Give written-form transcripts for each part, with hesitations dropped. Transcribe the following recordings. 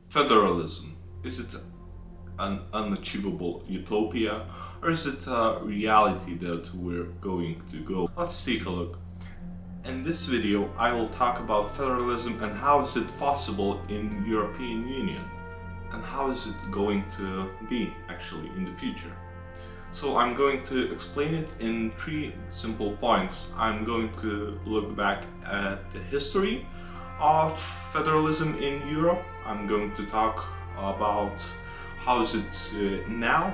Federalism, is it an unachievable utopia, or is it a reality that we're going to go? Let's take a look. In this video, I will talk about federalism and how is it possible in European Union, and how is it going to be actually in the future. So I'm going to explain it in three simple points. I'm going to look back at the history of federalism in Europe. I'm going to talk about how is it now,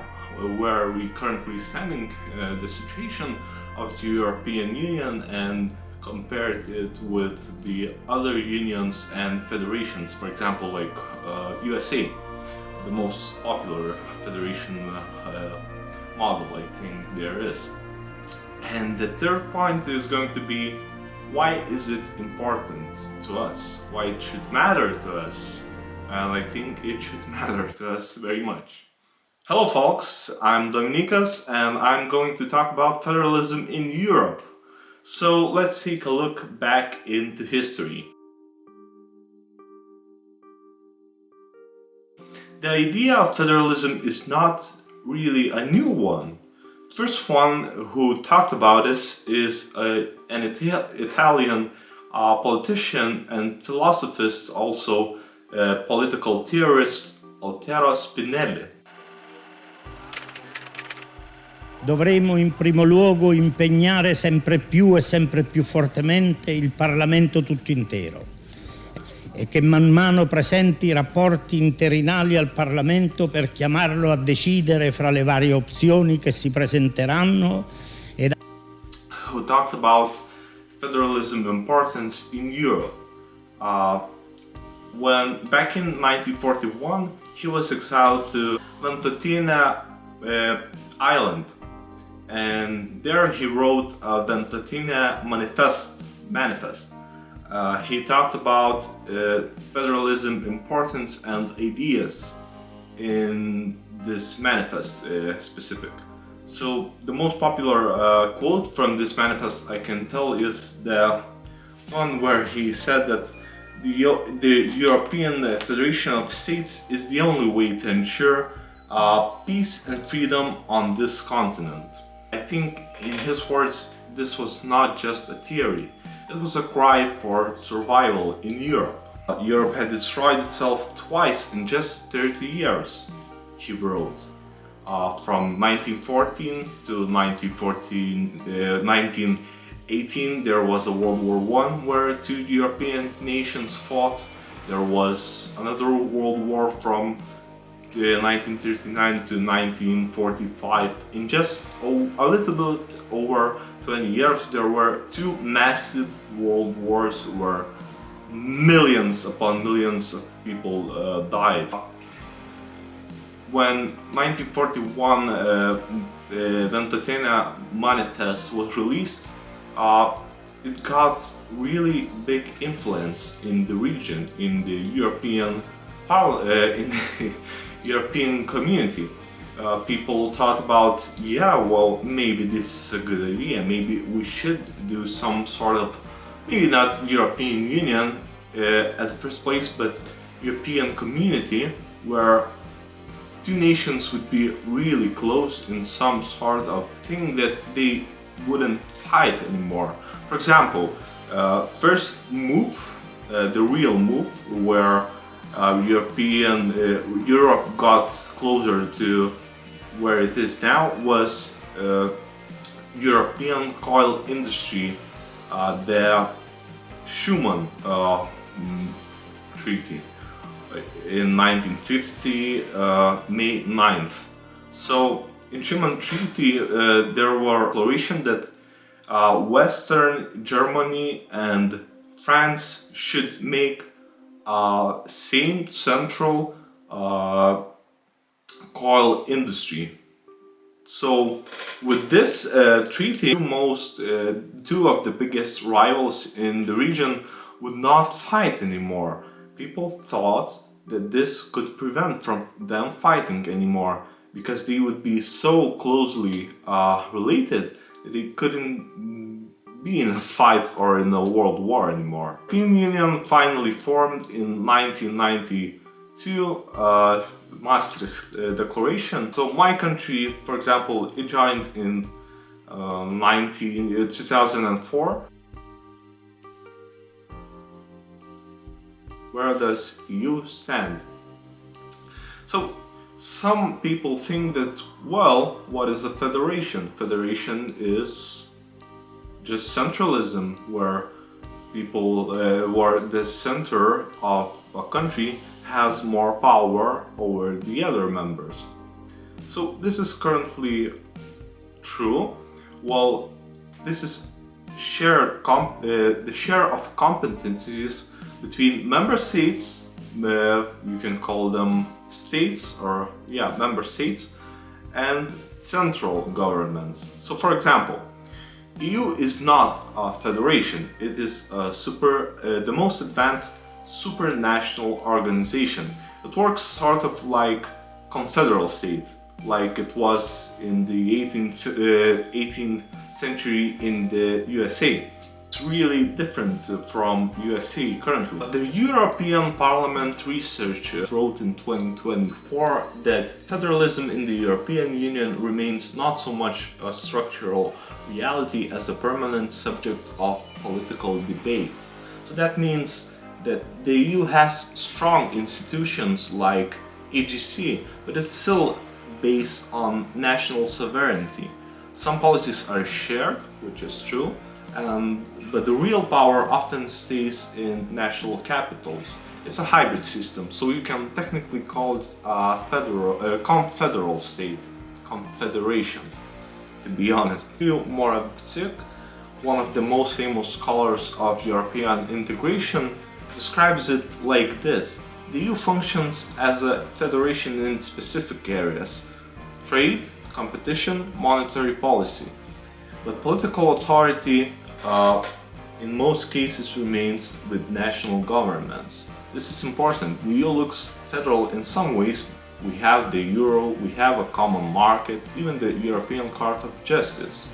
where are we currently standing, the situation of the European Union, and compare it with the other unions and federations, for example like USA, the most popular federation model I think there is. And the third point is going to be, why is it important to us? Why it should matter to us? And I think it should matter to us very much. Hello folks, I'm Dominikas and I'm going to talk about federalism in Europe. So let's take a look back into history. The idea of federalism is not really a new one. First one who talked about this is an Italian politician and philosophist, also political theorist, Altero Spinelli. Dovremo in primo luogo impegnare sempre più e sempre più fortemente il Parlamento tutto intero e che man mano presenti rapporti interinali al Parlamento per chiamarlo a decidere fra le varie opzioni che si presenteranno. Who talked about federalism importance in Europe. When back in 1941 he was exiled to Ventotene island, and there he wrote a Ventotene manifest. He talked about federalism importance and ideas in this manifest specific. So the most popular quote from this manifest I can tell is the one where he said that the European Federation of States is the only way to ensure peace and freedom on this continent. I think in his words this was not just a theory. It was a cry for survival in Europe. Europe had destroyed itself twice in just 30 years, he wrote. From 1914 to 1918 there was a World War I where two European nations fought. There was another World War from 1939 to 1945. In just a little bit over 20 years there were two massive world wars where millions upon millions of people died. When 1941 Ventotene Manifest was released, it got really big influence in the region, in the European community. People thought about, yeah, well, maybe this is a good idea, maybe we should do some sort of, maybe not European Union at the first place, but European community where two nations would be really close in some sort of thing that they wouldn't fight anymore. For example, first move, the real move where Europe got closer to where it is now was European coal industry, the Schuman treaty in 1950, May 9th. So in Schuman treaty there were declaration that Western Germany and France should make same central coal industry. So with this treaty, two of the biggest rivals in the region would not fight anymore. People thought that this could prevent from them fighting anymore because they would be so closely related that they couldn't be in a fight or in a world war anymore. The European Union finally formed in 1992 to Maastricht Declaration. So my country, for example, it joined in 2004. Where does EU stand? So some people think that, well, what is a federation? Federation is just centralism, where people, where the center of a country has more power over the other members. So this is currently true. Well, this is the share of competencies between member states. You can call them states, or member states, and central governments. So for example, EU is not a federation. It is the most advanced supranational organization. It works sort of like confederal state, like it was in the 18th century in the USA. It's really different from USA currently. The European Parliament researcher wrote in 2024 that federalism in the European Union remains not so much a structural reality as a permanent subject of political debate. So that means that the EU has strong institutions like AGC, but it's still based on national sovereignty. Some policies are shared, which is true, but the real power often stays in national capitals. It's a hybrid system, so you can technically call it a confederal state, confederation, to be honest. Moravcsik, one of the most famous scholars of European integration, describes it like this: the EU functions as a federation in specific areas: trade, competition, monetary policy. But political authority in most cases remains with national governments. This is important. The EU looks federal in some ways. We have the euro, we have a common market, even the European Court of Justice.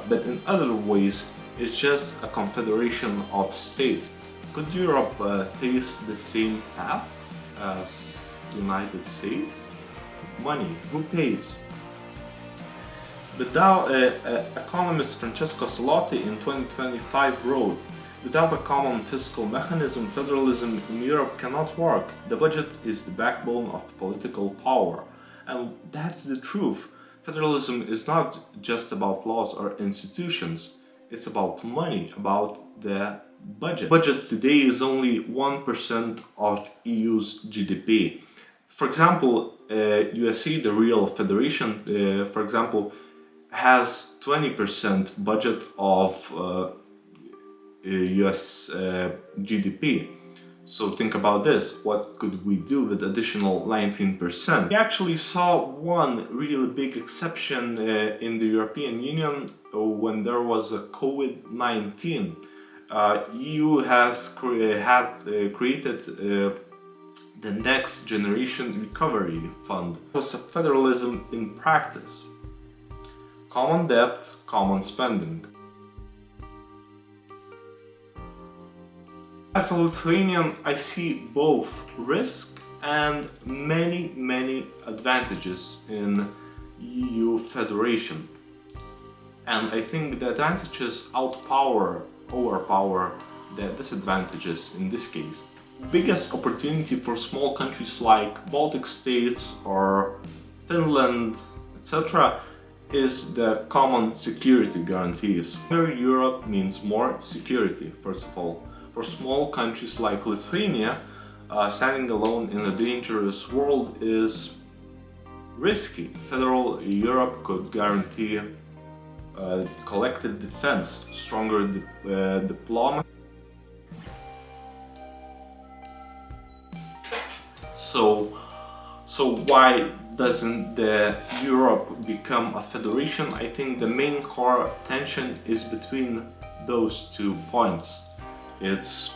But in other ways, it's just a confederation of states. Could Europe face the same path as the United States? Money, who pays? Economist Francesco Salotti in 2025 wrote, "Without a common fiscal mechanism, federalism in Europe cannot work. The budget is the backbone of political power." And that's the truth. Federalism is not just about laws or institutions. It's about money, about the budget. Budget today is only 1% of EU's GDP. For example, USA, the real federation, for example, has 20% budget of US GDP. So think about this, what could we do with additional 19%? We actually saw one really big exception in the European Union when there was a COVID-19. EU has created the Next Generation Recovery Fund. It was a federalism in practice. Common debt, common spending. As a Lithuanian, I see both risk and many advantages in EU federation. And I think the advantages overpower the disadvantages in this case. Biggest opportunity for small countries like Baltic states or Finland, etc., is the common security guarantees. More Europe means more security, first of all. For small countries like Lithuania, standing alone in a dangerous world is risky. Federal Europe could guarantee collective defense, stronger diplomacy. So why doesn't the Europe become a federation? I think the main core tension is between those 2 points. It's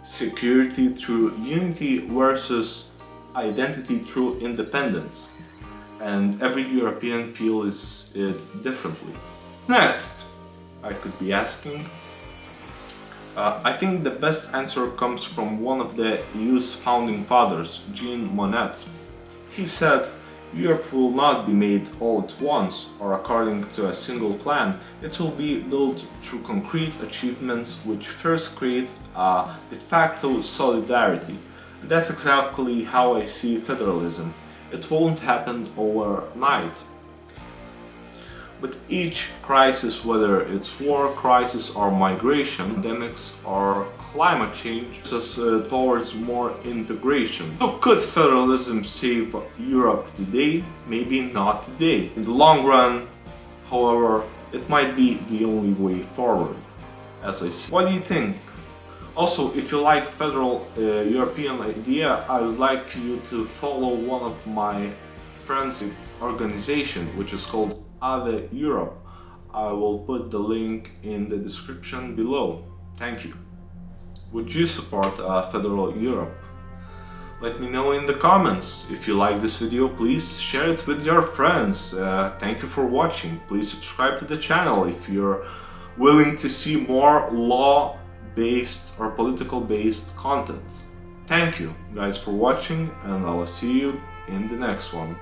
security through unity versus identity through independence. And every European feels it differently. Next, I could be asking, I think the best answer comes from one of the EU's founding fathers, Jean Monnet. He said, Europe will not be made all at once or according to a single plan. It will be built through concrete achievements which first create a de facto solidarity. And that's exactly how I see federalism. It won't happen overnight. But each crisis, whether it's war crisis or migration, pandemics or climate change, is towards more integration. So could federalism save Europe today? Maybe not today. In the long run, however, it might be the only way forward, as I see. What do you think? Also, if you like federal European idea, I would like you to follow one of my friends' organization, which is called Ave Europe. I will put the link in the description below. Thank you. Would you support Federal Europe? Let me know in the comments. If you like this video, please share it with your friends. Thank you for watching. Please subscribe to the channel if you're willing to see more law-based or political-based content. Thank you guys for watching, and I'll see you in the next one.